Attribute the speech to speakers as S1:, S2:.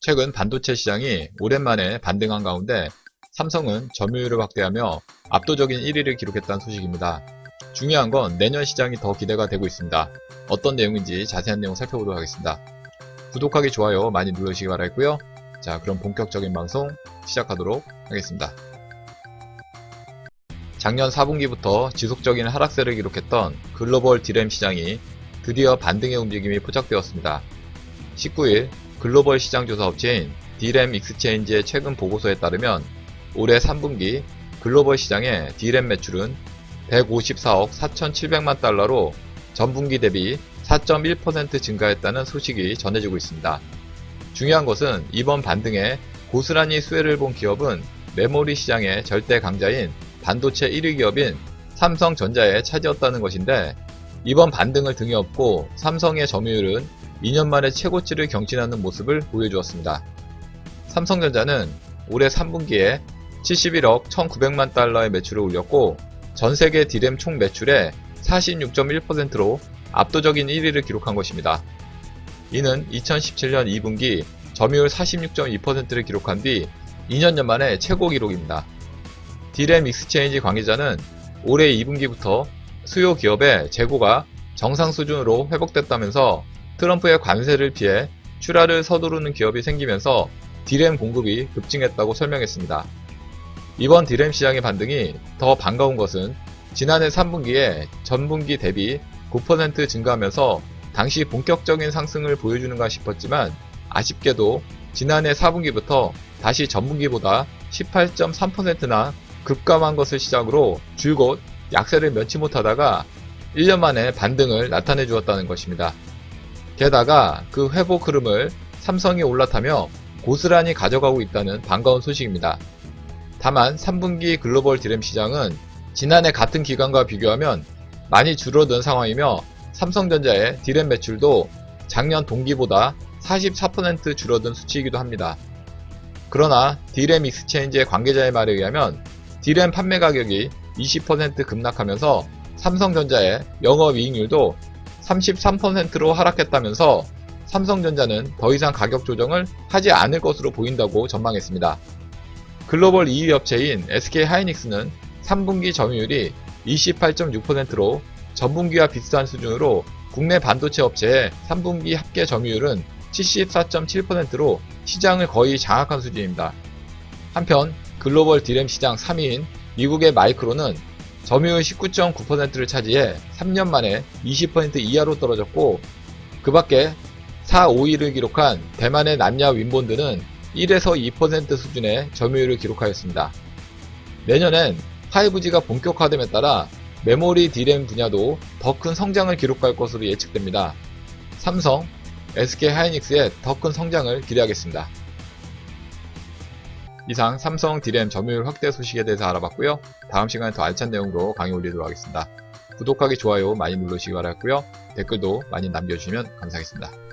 S1: 최근 반도체 시장이 오랜만에 반등한 가운데 삼성은 점유율을 확대하며 압도적인 1위를 기록했다는 소식입니다. 중요한 건 내년 시장이 더 기대가 되고 있습니다. 어떤 내용인지 자세한 내용 살펴보도록 하겠습니다. 구독하기, 좋아요 많이 눌러주시기 바라겠고요. 자, 그럼 본격적인 방송 시작하도록 하겠습니다. 작년 4분기부터 지속적인 하락세를 기록했던 글로벌 D램 시장이 드디어 반등의 움직임이 포착되었습니다. 19일 글로벌 시장 조사 업체인 D램 익스체인지의 최근 보고서에 따르면 올해 3분기 글로벌 시장의 D램 매출은 154억 4,700만 달러로 전분기 대비 4.1% 증가했다는 소식이 전해지고 있습니다. 중요한 것은 이번 반등에 고스란히 수혜를 본 기업은 메모리 시장의 절대 강자인 반도체 1위 기업인 삼성전자에 차지했다는 것인데, 이번 반등을 등에 업고 삼성의 점유율은 2년 만에 최고치를 경신하는 모습을 보여주었습니다. 삼성전자는 올해 3분기에 71억 1,900만 달러의 매출을 올렸고 전세계 D램 총 매출의 46.1%로 압도적인 1위를 기록한 것입니다. 이는 2017년 2분기 점유율 46.2%를 기록한 뒤 2년여 만에 최고 기록입니다. D램 익스체인지 관계자는 올해 2분기부터 수요 기업의 재고가 정상 수준으로 회복됐다면서 트럼프의 관세를 피해 출하를 서두르는 기업이 생기면서 D램 공급이 급증했다고 설명했습니다. 이번 D램 시장의 반등이 더 반가운 것은 지난해 3분기에 전분기 대비 9% 증가하면서 당시 본격적인 상승을 보여주는가 싶었지만, 아쉽게도 지난해 4분기부터 다시 전분기보다 18.3%나 급감한 것을 시작으로 줄곧 약세를 면치 못하다가 1년 만에 반등을 나타내 주었다는 것입니다. 게다가 그 회복 흐름을 삼성이 올라타며 고스란히 가져가고 있다는 반가운 소식입니다. 다만 3분기 글로벌 D램 시장은 지난해 같은 기간과 비교하면 많이 줄어든 상황이며 삼성전자의 D램 매출도 작년 동기보다 44% 줄어든 수치이기도 합니다. 그러나 D램 익스체인지의 관계자의 말에 의하면 D램 판매 가격이 20% 급락하면서 삼성전자의 영업이익률도 33%로 하락했다면서 삼성전자는 더 이상 가격 조정을 하지 않을 것으로 보인다고 전망했습니다. 글로벌 2위 업체인 SK하이닉스는 3분기 점유율이 28.6%로 전분기와 비슷한 수준으로 국내 반도체 업체의 3분기 합계 점유율은 74.7%로 시장을 거의 장악한 수준입니다. 한편 글로벌 D램 시장 3위인 미국의 마이크론은 점유율 19.9%를 차지해 3년 만에 20% 이하로 떨어졌고, 그 밖에 4, 5위를 기록한 대만의 난야 윈본드는 1에서 2% 수준의 점유율을 기록하였습니다. 내년엔 5G가 본격화됨에 따라 메모리 D램 분야도 더 큰 성장을 기록할 것으로 예측됩니다. 삼성, SK하이닉스의 더 큰 성장을 기대하겠습니다. 이상 삼성 D램 점유율 확대 소식에 대해서 알아봤고요. 다음 시간에 더 알찬 내용으로 강의 올리도록 하겠습니다. 구독하기, 좋아요 많이 눌러주시기 바라겠고요. 댓글도 많이 남겨주시면 감사하겠습니다.